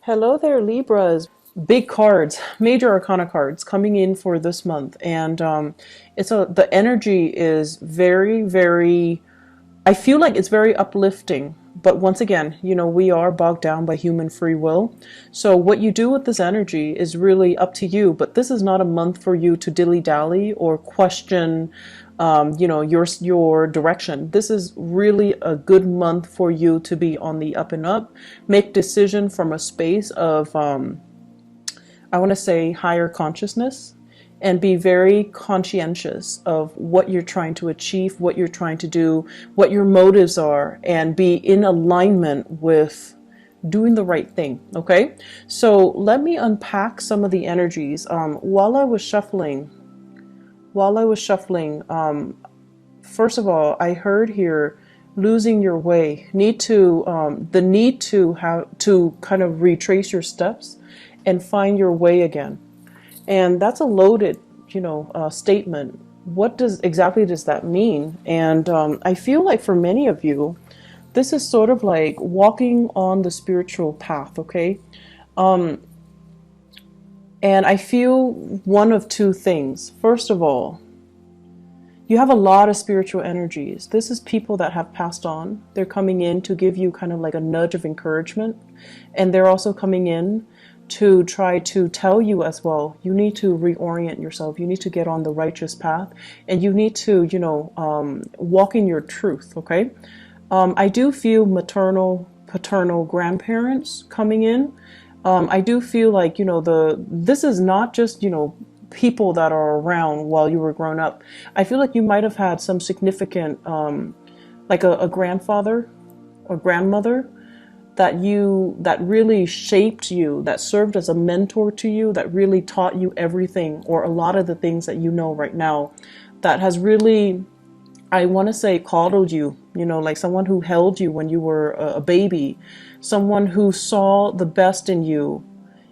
Hello there, Libras. Big cards, major arcana cards coming in for this month, and the energy is very, very. I feel like it's very uplifting. But once again, we are bogged down by human free will. So what you do with this energy is really up to you. But this is not a month for you to dilly dally or question your direction. This is really a good month for you to be on the up and up, make decision from a space of I want to say higher consciousness, and be very conscientious of what you're trying to achieve, what you're trying to do, what your motives are, and be in alignment with doing the right thing. Okay, so let me unpack some of the energies. While I was shuffling, first of all, I heard here losing your way, the need to have to kind of retrace your steps and find your way again. And that's a loaded, statement. What exactly does that mean? And I feel like for many of you, this is sort of like walking on the spiritual path, okay? And I feel one of two things. First of all, you have a lot of spiritual energies. This is people that have passed on. They're coming in to give you kind of like a nudge of encouragement. And they're also coming in to try to tell you as well, you need to reorient yourself. You need to get on the righteous path. And you need to, walk in your truth, okay? I do feel maternal, paternal grandparents coming in. I do feel like, this is not just, people that are around while you were grown up. I feel like you might have had some significant, like a grandfather or grandmother that really shaped you, that served as a mentor to you, that really taught you everything or a lot of the things that you know right now, that has really, I want to say, coddled you, like someone who held you when you were a baby, someone who saw the best in you,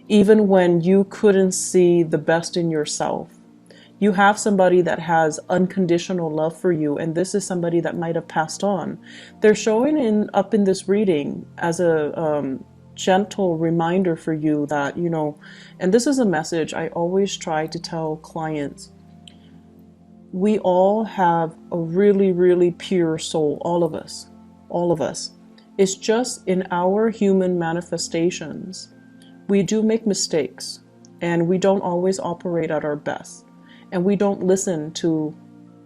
even when you couldn't see the best in yourself. You have somebody that has unconditional love for you, and this is somebody that might have passed on. They're showing up in this reading as a gentle reminder for you that, and this is a message I always try to tell clients. We all have a really, really pure soul, all of us, all of us. It's just in our human manifestations, we do make mistakes, and we don't always operate at our best. And we don't listen to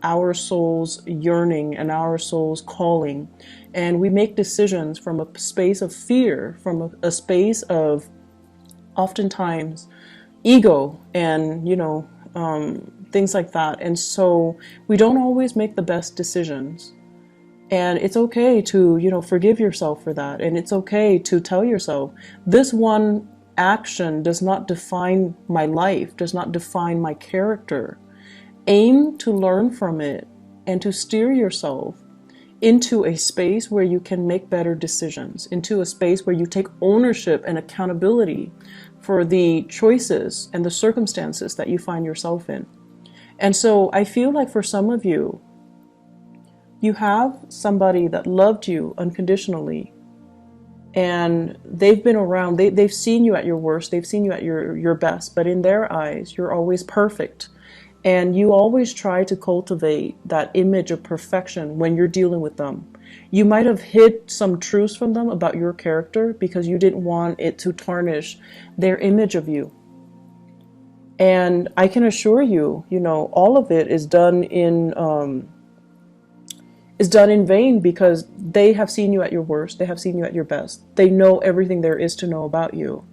our soul's yearning and our soul's calling. And we make decisions from a space of fear, from a space of oftentimes ego and, things like that. And so we don't always make the best decisions. And it's okay to, forgive yourself for that. And it's okay to tell yourself, this one action does not define my life, does not define my character. Aim to learn from it and to steer yourself into a space where you can make better decisions, into a space where you take ownership and accountability for the choices and the circumstances that you find yourself in. And so I feel like for some of you, you have somebody that loved you unconditionally, and they've been around, they've seen you at your worst, they've seen you at your best, but in their eyes, you're always perfect. And you always try to cultivate that image of perfection when you're dealing with them. You might have hid some truths from them about your character because you didn't want it to tarnish their image of you. And I can assure you, all of it is done in vain, because they have seen you at your worst, they have seen you at your best. They know everything there is to know about you,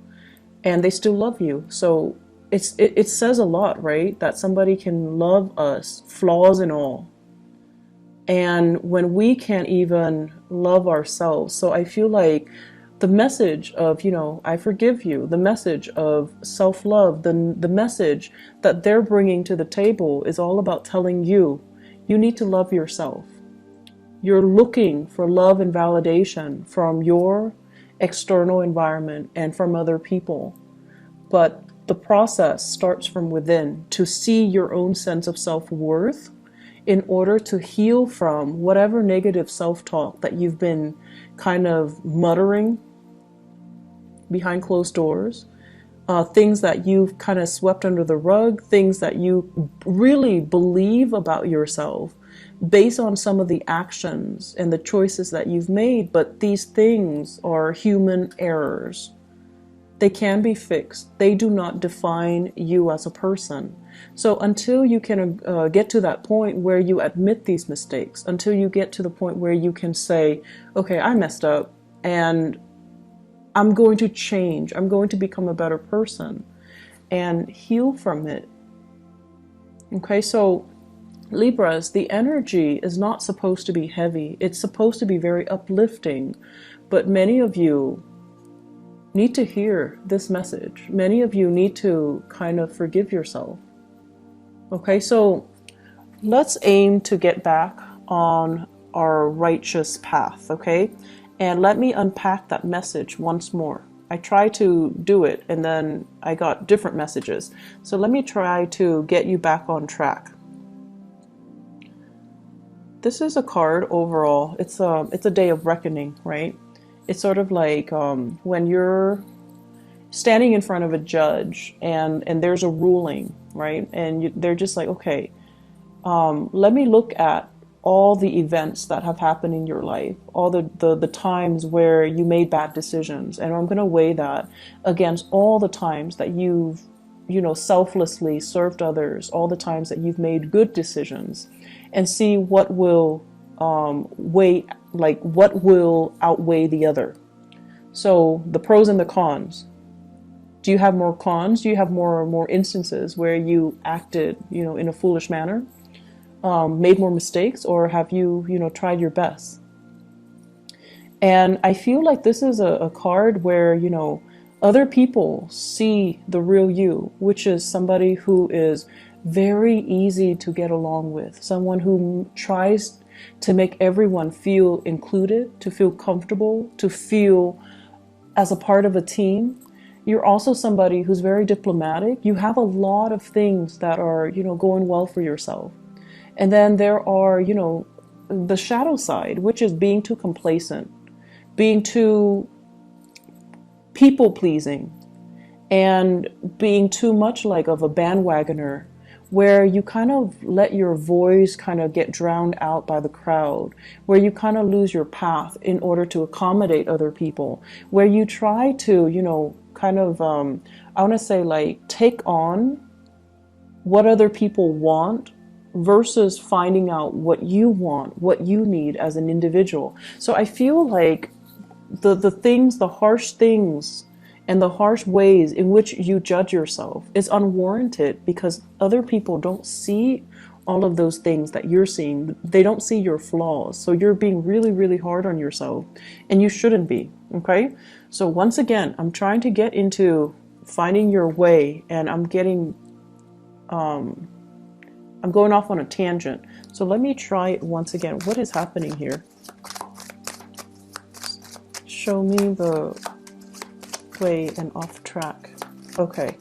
and they still love you. So it says a lot, right? That somebody can love us, flaws and all. And when we can't even love ourselves. So I feel like the message of, I forgive you, the message of self-love, the message that they're bringing to the table is all about telling you, you need to love yourself. You're looking for love and validation from your external environment and from other people. But the process starts from within, to see your own sense of self-worth in order to heal from whatever negative self-talk that you've been kind of muttering behind closed doors, things that you've kind of swept under the rug, things that you really believe about yourself based on some of the actions and the choices that you've made. But these things are human errors. They can be fixed. They do not define you as a person. So until you can get to that point where you admit these mistakes, until you get to the point where you can say, okay, I messed up and I'm going to change. I'm going to become a better person and heal from it. Okay, so Libras, the energy is not supposed to be heavy. It's supposed to be very uplifting. But many of you need to hear this message. Many of you need to kind of forgive yourself. Okay, so let's aim to get back on our righteous path, okay? And let me unpack that message once more. I tried to do it and then I got different messages. So let me try to get you back on track. This is a card overall. It's a day of reckoning, right? It's sort of like when you're standing in front of a judge and there's a ruling, right? And they're just like, okay, let me look at all the events that have happened in your life, all the times where you made bad decisions. And I'm going to weigh that against all the times that you've, selflessly served others, all the times that you've made good decisions, and see what will what will outweigh the other. So the pros and the cons. Do you have more cons? Do you have more instances where you acted, in a foolish manner, made more mistakes, or have you, tried your best? And I feel like this is a card where, other people see the real you, which is somebody who is very easy to get along with, someone who tries to make everyone feel included, to feel comfortable, to feel as a part of a team. You're also somebody who's very diplomatic. You have a lot of things that are, going well for yourself. And then there are, the shadow side, which is being too complacent, being too people-pleasing, and being too much like of a bandwagoner, where you kind of let your voice kind of get drowned out by the crowd, where you kind of lose your path in order to accommodate other people, where you try to, I want to say, like, take on what other people want versus finding out what you want, what you need as an individual. So I feel like the harsh things and the harsh ways in which you judge yourself is unwarranted, because other people don't see all of those things that you're seeing. They don't see your flaws. So you're being really, really hard on yourself, and you shouldn't be. Okay. So once again, I'm trying to get into finding your way, and I'm going off on a tangent. So let me try it once again. What is happening here? Show me the way and off track. Okay.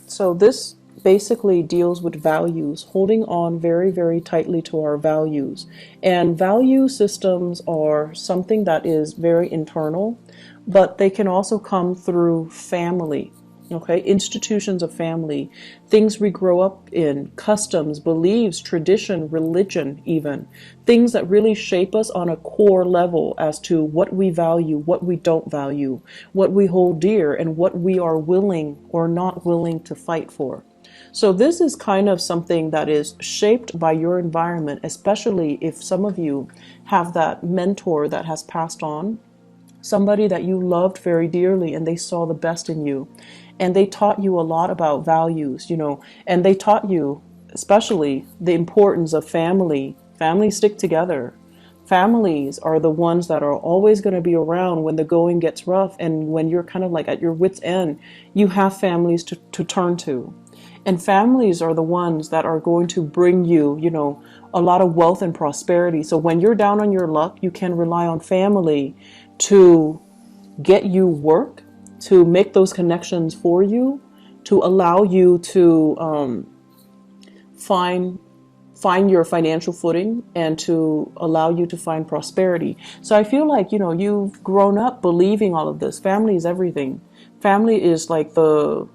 So this basically deals with values, holding on very, very tightly to our values. And value systems are something that is very internal, but they can also come through family. Okay, institutions of family, things we grow up in, customs, beliefs, tradition, religion, even things that really shape us on a core level as to what we value, what we don't value, what we hold dear, and what we are willing or not willing to fight for. So this is kind of something that is shaped by your environment, especially if some of you have that mentor that has passed on, somebody that you loved very dearly and they saw the best in you. And they taught you a lot about values, and they taught you especially the importance of family. Families stick together. Families are the ones that are always going to be around when the going gets rough, and when you're kind of like at your wit's end, you have families to turn to. And families are the ones that are going to bring you, a lot of wealth and prosperity. So when you're down on your luck, you can rely on family to get you work, to make those connections for you, to allow you to find find your financial footing and to allow you to find prosperity. So I feel like, you've grown up believing all of this. Family is everything. Family is like the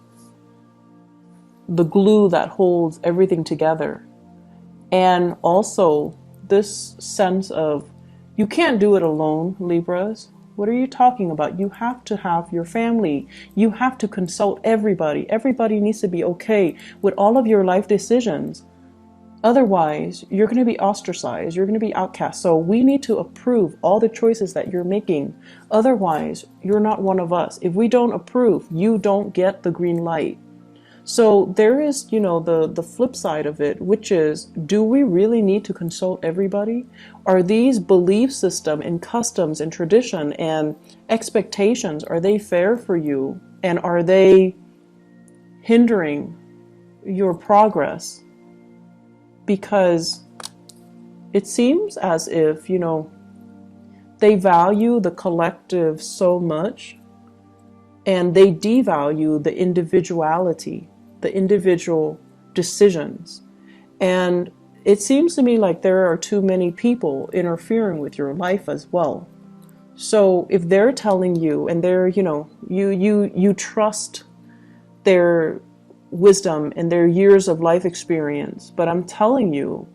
glue that holds everything together. And also this sense of you can't do it alone, Libras. What are you talking about? You have to have your family. You have to consult everybody. Everybody needs to be okay with all of your life decisions. Otherwise, you're going to be ostracized. You're going to be outcast. So we need to approve all the choices that you're making. Otherwise, you're not one of us. If we don't approve, you don't get the green light. So there is, the flip side of it, which is, do we really need to consult everybody? Are these belief system and customs and tradition and expectations, are they fair for you? And are they hindering your progress? Because it seems as if, they value the collective so much and they devalue the individuality, the individual decisions. And it seems to me like there are too many people interfering with your life as well. So if they're telling you and they're, you trust their wisdom and their years of life experience, but I'm telling you,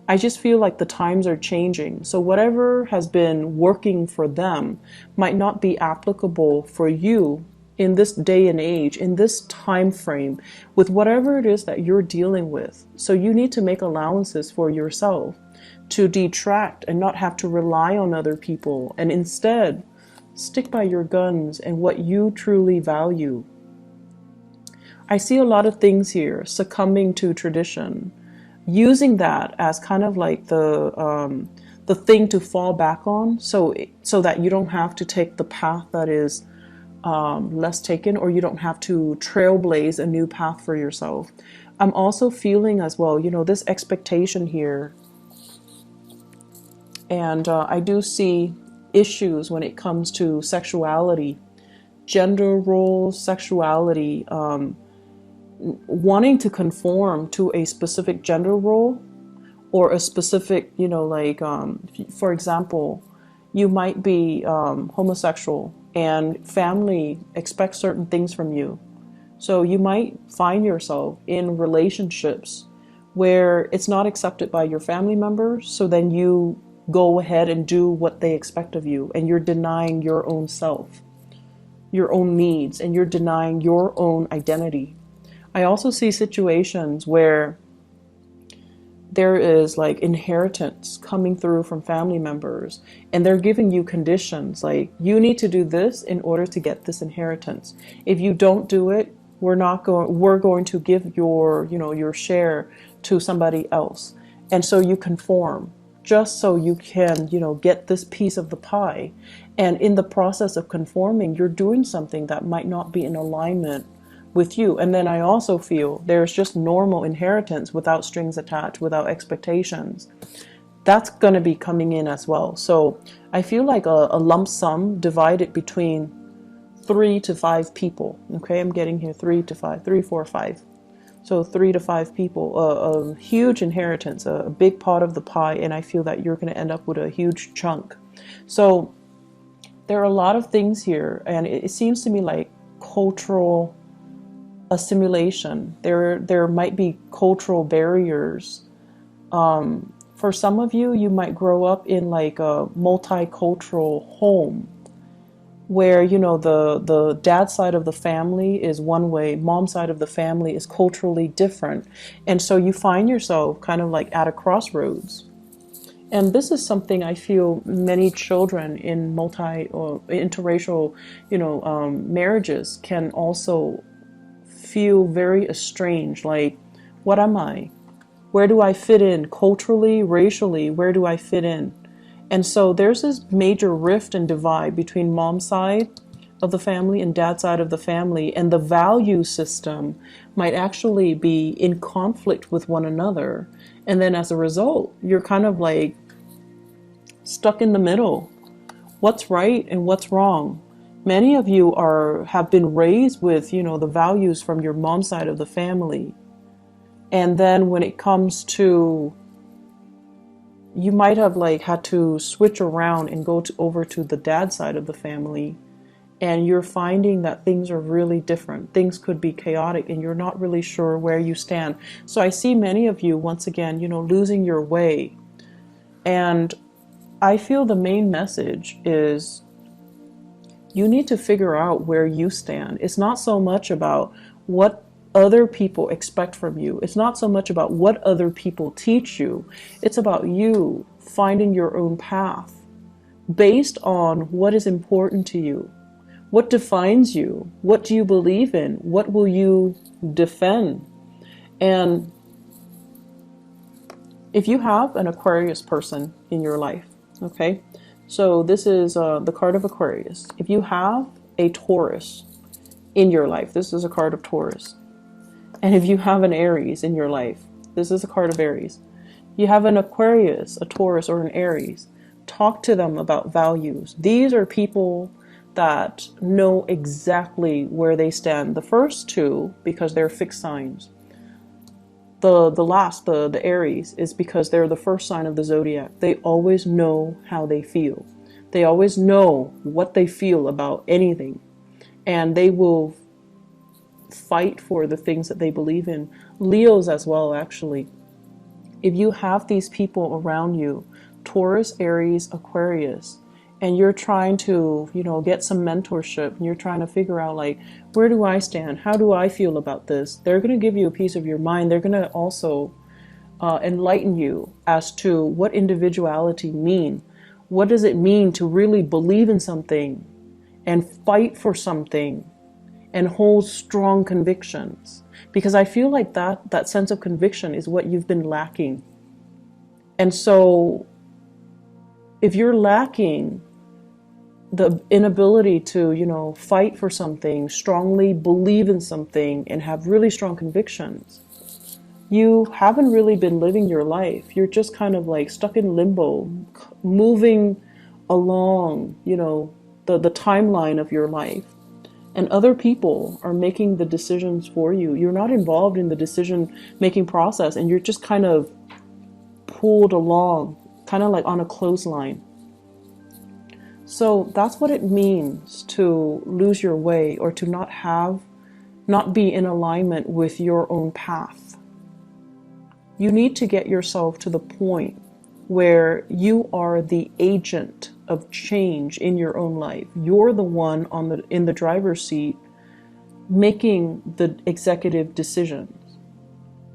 I just feel like the times are changing. So whatever has been working for them might not be applicable for you in this day and age, in this time frame, with whatever it is that you're dealing with. So you need to make allowances for yourself to detract and not have to rely on other people, and instead stick by your guns and what you truly value. I see a lot of things here succumbing to tradition, using that as kind of like the thing to fall back on, so that you don't have to take the path that is less taken, or you don't have to trailblaze a new path for yourself. I'm also feeling as well, this expectation here. And I do see issues when it comes to sexuality, gender roles, sexuality, wanting to conform to a specific gender role or a specific, for example, you might be homosexual and family expects certain things from you. So you might find yourself in relationships where it's not accepted by your family members. So then you go ahead and do what they expect of you, and you're denying your own self, your own needs, and you're denying your own identity. I also see situations where there is like inheritance coming through from family members, and they're giving you conditions like, you need to do this in order to get this inheritance. If you don't do it, we're going to give your share to somebody else. And so you conform just so you can, get this piece of the pie. And in the process of conforming, you're doing something that might not be in alignment with you. And then I also feel there's just normal inheritance without strings attached, without expectations. That's going to be coming in as well. So I feel like a lump sum divided between 3 to 5 people. Okay, I'm getting here 3 to 5, 3, 4, 5. So 3 to 5 people, a huge inheritance, a big part of the pie. And I feel that you're going to end up with a huge chunk. So there are a lot of things here. And it seems to me like cultural assimilation. There might be cultural barriers. For some of you, you might grow up in like a multicultural home where, the dad side of the family is one way, mom side of the family is culturally different. And so you find yourself kind of like at a crossroads. And this is something I feel many children in multi or interracial, marriages can also feel very estranged. Like, what am I? Where do I fit in culturally, racially? Where do I fit in? And so there's this major rift and divide between mom's side of the family and dad's side of the family. And the value system might actually be in conflict with one another. And then as a result, you're kind of like stuck in the middle. What's right and what's wrong? Many of you have been raised with, the values from your mom's side of the family. And then when it comes to you might have like had to switch around and go over to the dad side of the family, and you're finding that things are really different. Things could be chaotic and you're not really sure where you stand. So I see many of you, once again, losing your way. And I feel the main message is you need to figure out where you stand. It's not so much about what other people expect from you. It's not so much about what other people teach you. It's about you finding your own path based on what is important to you. What defines you? What do you believe in? What will you defend? And if you have an Aquarius person in your life, okay, so this is the card of Aquarius. If you have a Taurus in your life, this is a card of Taurus. And if you have an Aries in your life, this is a card of Aries. You have an Aquarius, a Taurus, or an Aries. Talk to them about values. These are people that know exactly where they stand. The first two, because they're fixed signs. The Aries, is because they're the first sign of the zodiac. They always know how they feel. They always know what they feel about anything. And they will fight for the things that they believe in. Leos as well, actually. If you have these people around you, Taurus, Aries, Aquarius, and you're trying to, get some mentorship, and you're trying to figure out, like, where do I stand? How do I feel about this? They're going to give you a piece of your mind. They're going to also enlighten you as to what individuality mean. What does it mean to really believe in something and fight for something and hold strong convictions? Because I feel like that sense of conviction is what you've been lacking. And so if you're lacking the inability to, fight for something, strongly believe in something, and have really strong convictions, you haven't really been living your life. You're just kind of like stuck in limbo, moving along, the timeline of your life. And other people are making the decisions for you. You're not involved in the decision-making process, and you're just kind of pulled along, kind of like on a clothesline. So that's what it means to lose your way, or to not be in alignment with your own path. You need to get yourself to the point where you are the agent of change in your own life. You're the one in the driver's seat, making the executive decisions,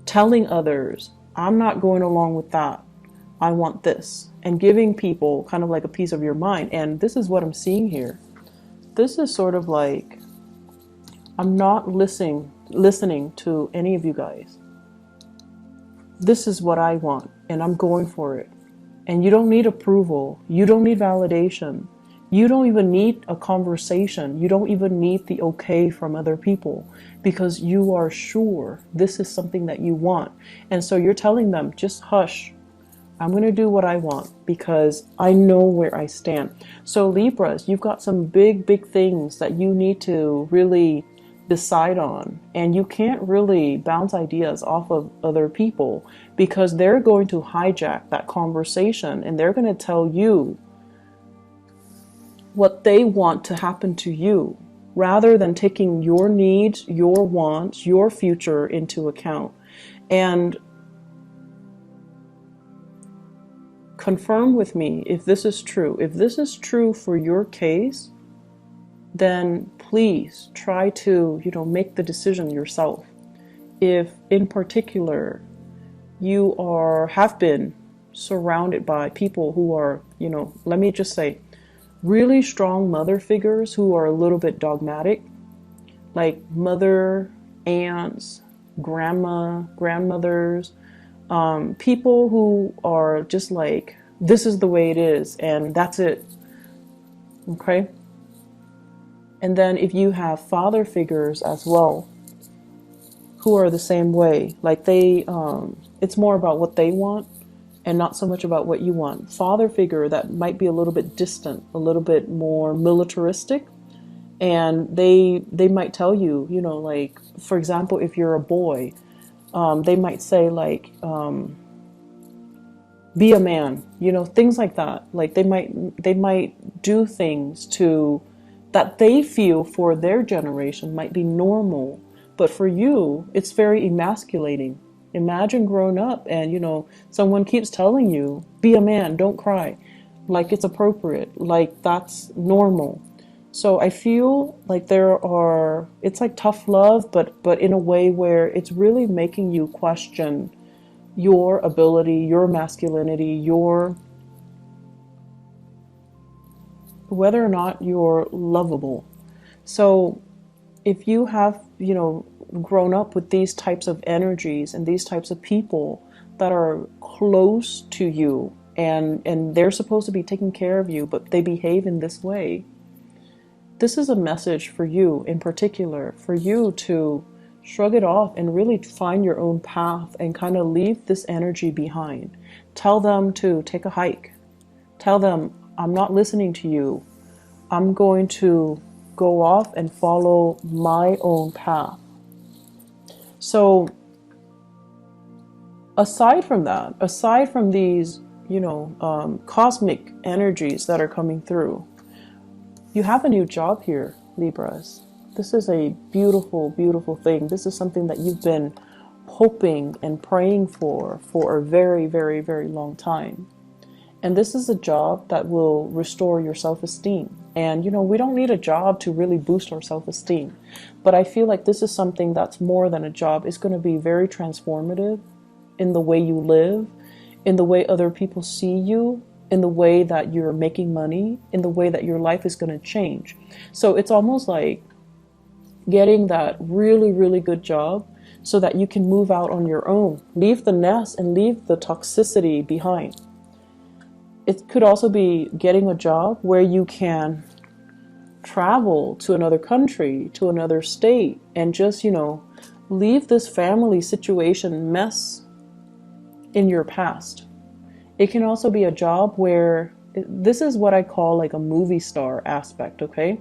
telling others, I'm not going along with that. I want this, and giving people kind of like a piece of your mind. And this is what I'm seeing here. This is sort of like, I'm not listening to any of you guys. This is what I want, and I'm going for it. And you don't need approval. You don't need validation. You don't even need a conversation. You don't even need the okay from other people, because you are sure this is something that you want. And so you're telling them, just hush. I'm going to do what I want because I know where I stand. So Libras, you've got some big, big things that you need to really decide on. And you can't really bounce ideas off of other people, because they're going to hijack that conversation, and they're going to tell you what they want to happen to you, rather than taking your needs, your wants, your future into account. And confirm with me if this is true. If this is true for your case, then please try to, make the decision yourself. If in particular you have been surrounded by people who are, let me just say, really strong mother figures who are a little bit dogmatic, like mother, aunts, grandmothers, people who are just like, this is the way it is and that's it. Okay. And then if you have father figures as well, who are the same way, like it's more about what they want and not so much about what you want. Father figure that might be a little bit distant, a little bit more militaristic. And they might tell you, like, for example, if you're a boy, they might say like, be a man, you know, things like that. Like they might do things to that they feel for their generation might be normal, but for you it's very emasculating. Imagine growing up and, you know, someone keeps telling you, be a man, don't cry, like it's appropriate, like that's normal. So I feel like it's like tough love, but in a way where it's really making you question your ability, your masculinity, your whether or not you're lovable. So if you have, you know, grown up with these types of energies and these types of people that are close to you, and they're supposed to be taking care of you, but they behave in this way, this is a message for you in particular, for you to shrug it off and really find your own path and kind of leave this energy behind. Tell them to take a hike. Tell them, I'm not listening to you. I'm going to go off and follow my own path. So aside from that, aside from these, you know, cosmic energies that are coming through, you have a new job here, Libras. This is a beautiful, beautiful thing. This is something that you've been hoping and praying for a very, very, very long time. And this is a job that will restore your self-esteem. And, you know, we don't need a job to really boost our self-esteem. But I feel like this is something that's more than a job. It's going to be very transformative in the way you live, in the way other people see you, in the way that you're making money, in the way that your life is going to change. So it's almost like getting that really, really good job so that you can move out on your own, leave the nest and leave the toxicity behind. It could also be getting a job where you can travel to another country, to another state, and just, you know, leave this family situation mess in your past. It can also be a job where this is what I call like a movie star aspect, okay?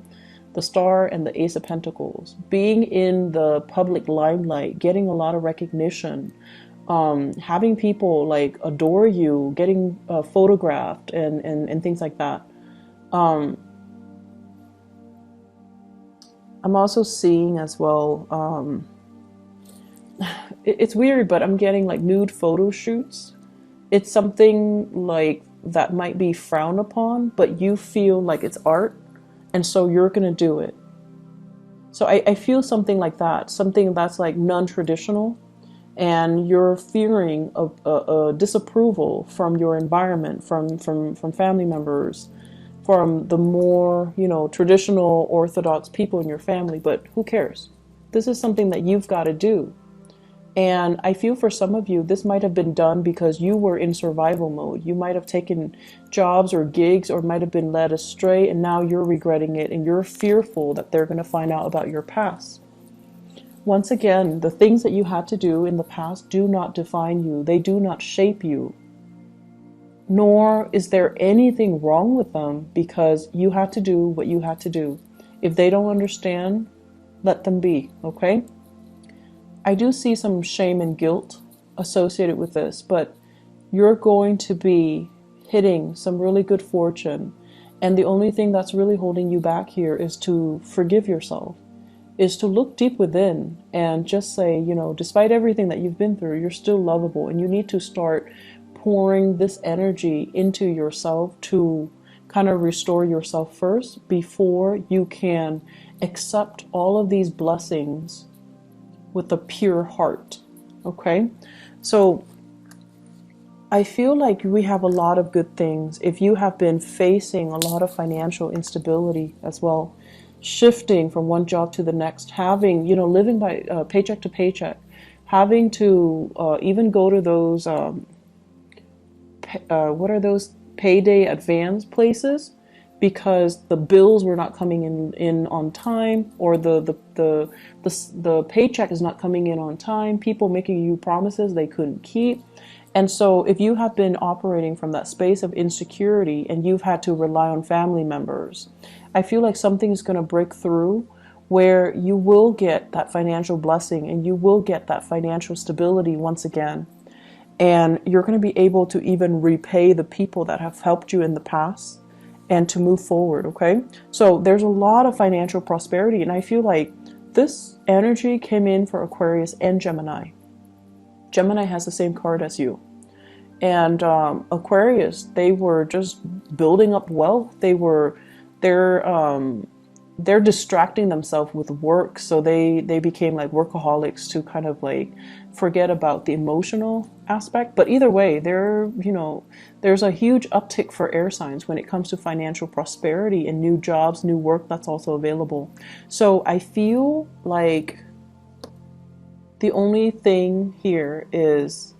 The star and the Ace of Pentacles, being in the public limelight, getting a lot of recognition, having people like adore you, getting photographed and things like that. I'm also seeing as well, it's weird, but I'm getting like nude photo shoots. It's something like that might be frowned upon, but you feel like it's art, and so you're gonna do it. So I feel something like that, something that's like non-traditional, and you're fearing a disapproval from your environment, from family members, from the more, you know, traditional orthodox people in your family, but who cares? This is something that you've got to do. And I feel for some of you, this might have been done because you were in survival mode. You might have taken jobs or gigs or might have been led astray, and now you're regretting it and you're fearful that they're going to find out about your past. Once again, the things that you had to do in the past do not define you. They do not shape you. Nor is there anything wrong with them, because you had to do what you had to do. If they don't understand, let them be, okay? I do see some shame and guilt associated with this, but you're going to be hitting some really good fortune. And the only thing that's really holding you back here is to forgive yourself, is to look deep within and just say, you know, despite everything that you've been through, you're still lovable, and you need to start pouring this energy into yourself to kind of restore yourself first before you can accept all of these blessings with a pure heart. Okay, so I feel like we have a lot of good things. If you have been facing a lot of financial instability as well, shifting from one job to the next, having, you know, living by paycheck to paycheck, having to even go to those what are those payday advance places because the bills were not coming in on time, or the paycheck is not coming in on time, people making you promises they couldn't keep. And so if you have been operating from that space of insecurity and you've had to rely on family members, I feel like something is going to break through where you will get that financial blessing and you will get that financial stability once again. And you're going to be able to even repay the people that have helped you in the past and to move forward, okay? So there's a lot of financial prosperity, and I feel like this energy came in for Aquarius and Gemini. Gemini has the same card as you. And Aquarius, they were just building up wealth. They're distracting themselves with work, so they became like workaholics to kind of like forget about the emotional aspect. But either way, there's a huge uptick for air signs when it comes to financial prosperity and new jobs, new work that's also available. So I feel like the only thing here is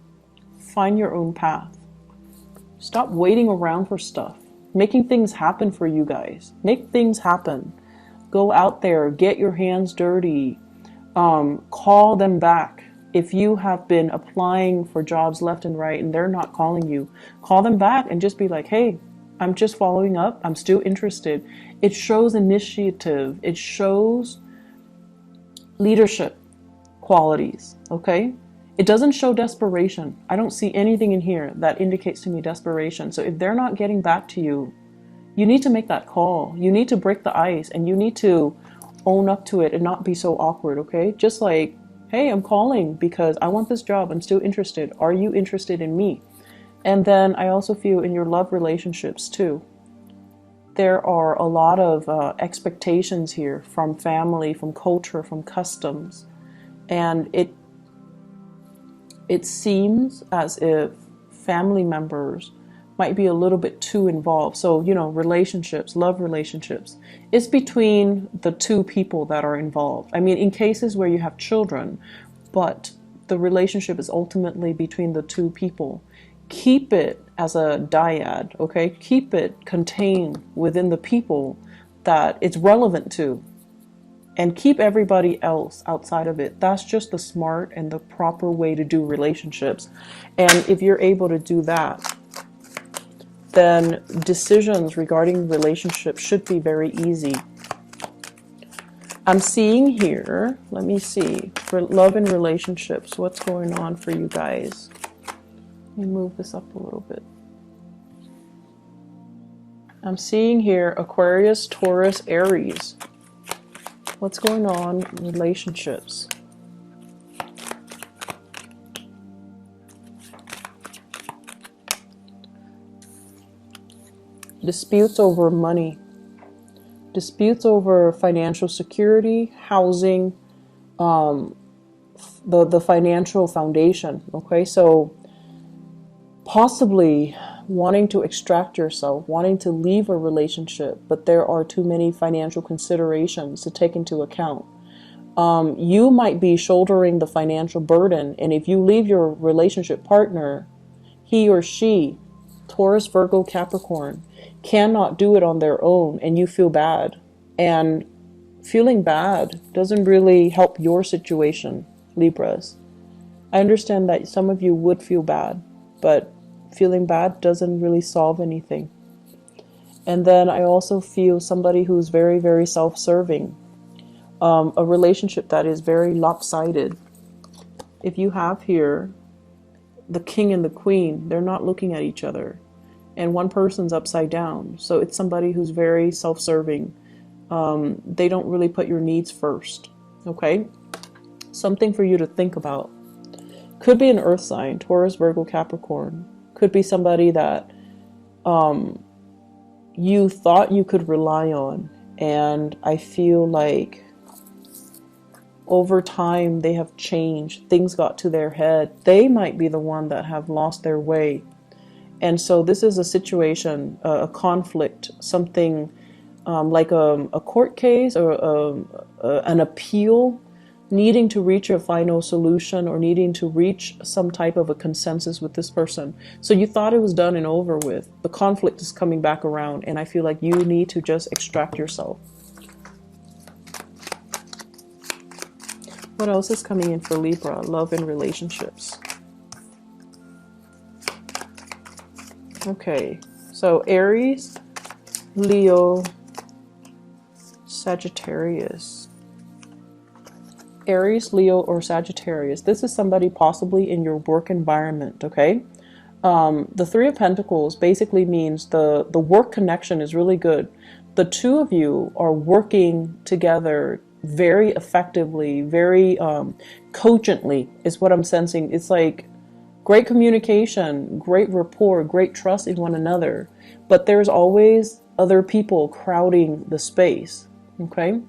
find your own path. Stop waiting around for stuff. Making things happen for you guys. Make things happen. Go out there, get your hands dirty, call them back. If you have been applying for jobs left and right and they're not calling you, call them back and just be like, hey, I'm just following up. I'm still interested. It shows initiative. It shows leadership qualities, okay? It doesn't show desperation. I don't see anything in here that indicates to me desperation. So if they're not getting back to you, you need to make that call. You need to break the ice and you need to own up to it and not be so awkward, okay? Just like, hey, I'm calling because I want this job. I'm still interested. Are you interested in me? And then I also feel in your love relationships too. There are a lot of expectations here from family, from culture, from customs. And it seems as if family members might be a little bit too involved. So, relationships, love relationships, it's between the two people that are involved. I mean, in cases where you have children, but the relationship is ultimately between the two people. Keep it as a dyad, okay? Keep it contained within the people that it's relevant to. And keep everybody else outside of it. That's just the smart and the proper way to do relationships. And if you're able to do that, then decisions regarding relationships should be very easy. I'm seeing here, let me see, for love and relationships, what's going on for you guys? Let me move this up a little bit. I'm seeing here Aquarius, Taurus, Aries. What's going on in relationships? Disputes over money. Disputes over financial security, housing, the financial foundation. Okay, so possibly wanting to extract yourself, wanting to leave a relationship, but there are too many financial considerations to take into account. You might be shouldering the financial burden, and if you leave your relationship partner, he or she, Taurus, Virgo, Capricorn, cannot do it on their own, and you feel bad. And feeling bad doesn't really help your situation, Libras. I understand that some of you would feel bad, but feeling bad doesn't really solve anything. And then I also feel somebody who's very, very self-serving. A relationship that is very lopsided. If you have here the king and the queen, they're not looking at each other. And one person's upside down. So it's somebody who's very self-serving. They don't really put your needs first. Okay? Something for you to think about. Could be an earth sign, Taurus, Virgo, Capricorn. Could be somebody that you thought you could rely on. And I feel like over time they have changed. Things got to their head. They might be the one that have lost their way. And so this is a situation, a conflict, something like a court case or an appeal, needing to reach a final solution or needing to reach some type of a consensus with this person. So you thought it was done and over with. The conflict is coming back around, and I feel like you need to just extract yourself. What else is coming in for Libra? Love and relationships. Okay, so Aries, Leo, Sagittarius. Aries, Leo, or Sagittarius. This is somebody possibly in your work environment, okay? The Three of Pentacles basically means the work connection is really good. The two of you are working together very effectively, very cogently is what I'm sensing. It's like great communication, great rapport, great trust in one another. But there's always other people crowding the space, okay?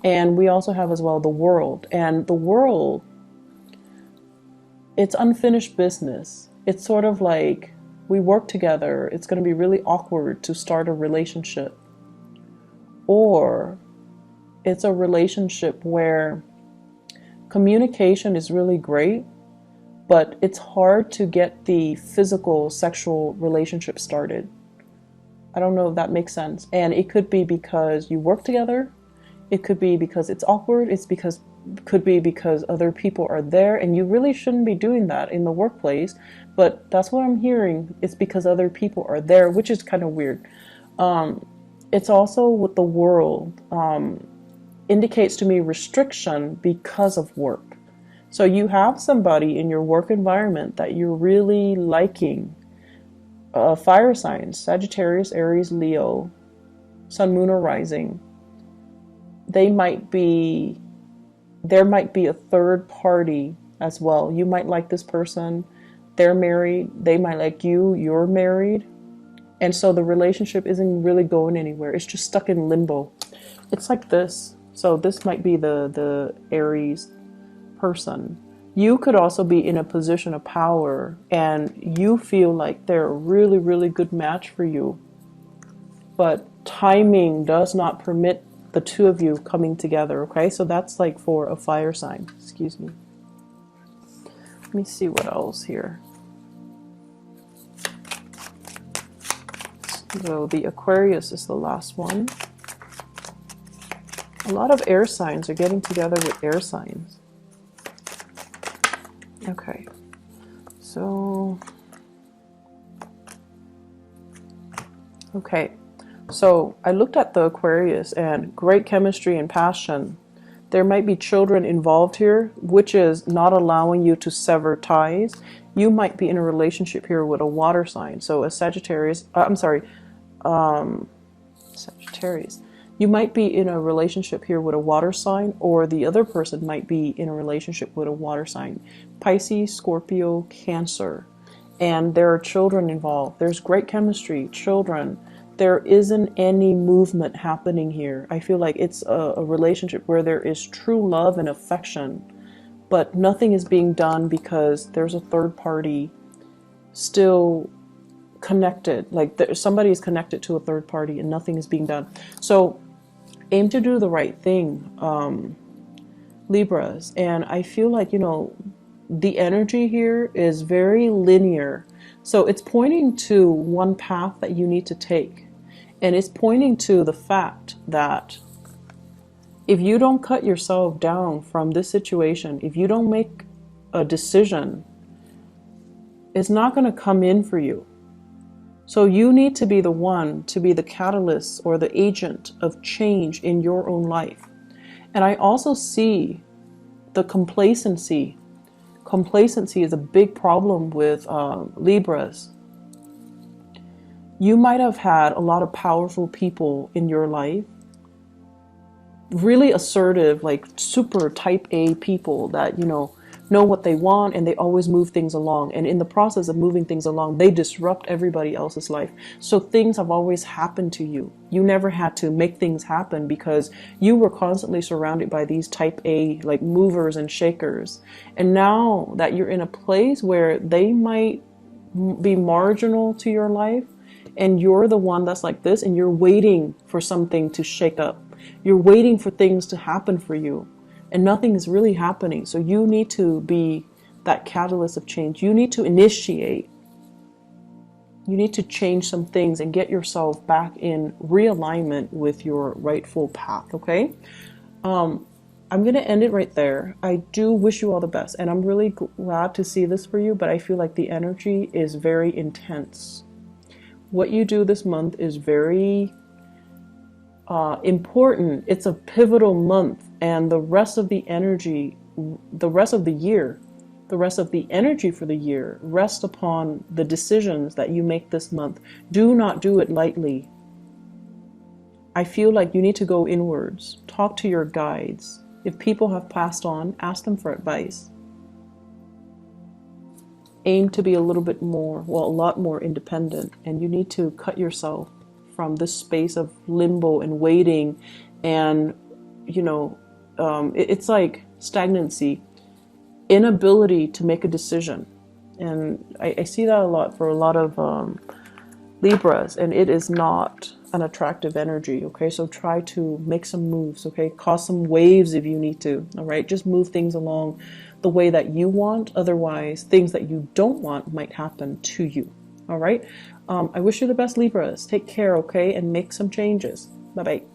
And we also have as well the world. And the world, it's unfinished business. It's sort of like we work together. It's going to be really awkward to start a relationship. Or it's a relationship where communication is really great, but it's hard to get the physical sexual relationship started. I don't know if that makes sense. And it could be because you work together. It could be because it's awkward. Could be because other people are there, and you really shouldn't be doing that in the workplace. But that's what I'm hearing. It's because other people are there, which is kind of weird. It's also with the world, indicates to me restriction because of work. So you have somebody in your work environment that you're really liking. Fire signs, Sagittarius, Aries, Leo, Sun, Moon, or Rising. There might be a third party as well. You might like this person. They're married. They might like you. You're married. And so the relationship isn't really going anywhere. It's just stuck in limbo. It's like this. So this might be the Aries person. You could also be in a position of power and you feel like they're a really, really good match for you. But timing does not permit the two of you coming together, okay? So that's like for a fire sign. Excuse me. Let me see what else here. So the Aquarius is the last one. A lot of air signs are getting together with air signs. Okay. So I looked at the Aquarius and great chemistry and passion. There might be children involved here, which is not allowing you to sever ties. You might be in a relationship here with a water sign. So a Sagittarius, Sagittarius. You might be in a relationship here with a water sign, or the other person might be in a relationship with a water sign. Pisces, Scorpio, Cancer. And there are children involved. There's great chemistry, children. There isn't any movement happening here. I feel like it's a relationship where there is true love and affection, but nothing is being done because there's a third party still connected. Like somebody is connected to a third party and nothing is being done. So aim to do the right thing, Libras. And I feel like, the energy here is very linear. So it's pointing to one path that you need to take. And it's pointing to the fact that if you don't cut yourself down from this situation, if you don't make a decision, it's not going to come in for you. So you need to be the one to be the catalyst or the agent of change in your own life. And I also see the complacency. Complacency is a big problem with Libras. You might have had a lot of powerful people in your life, really assertive, like super type A people that, know what they want and they always move things along. And in the process of moving things along, they disrupt everybody else's life. So things have always happened to you. You never had to make things happen because you were constantly surrounded by these type A, like movers and shakers. And now that you're in a place where they might be marginal to your life and you're the one that's like this and you're waiting for something to shake up. You're waiting for things to happen for you. And nothing is really happening. So you need to be that catalyst of change. You need to initiate. You need to change some things and get yourself back in realignment with your rightful path, okay? I'm going to end it right there. I do wish you all the best. And I'm really glad to see this for you, but I feel like the energy is very intense. What you do this month is very important. It's a pivotal month, and the rest of the energy, the rest of the year, the rest of the energy for the year rests upon the decisions that you make this month. Do not do it lightly. I feel like you need to go inwards. Talk to your guides. If people have passed on, ask them for advice. Aim to be a little bit more, well, a lot more independent, and you need to cut yourself from this space of limbo and waiting, and it's like stagnancy, inability to make a decision. And I see that a lot for a lot of Libras, and it is not an attractive energy. Okay, so try to make some moves. Okay, cause some waves if you need to. All right, just move things along the way that you want. Otherwise, things that you don't want might happen to you. All right, I wish you the best, Libras. Take care, okay, and make some changes. Bye bye.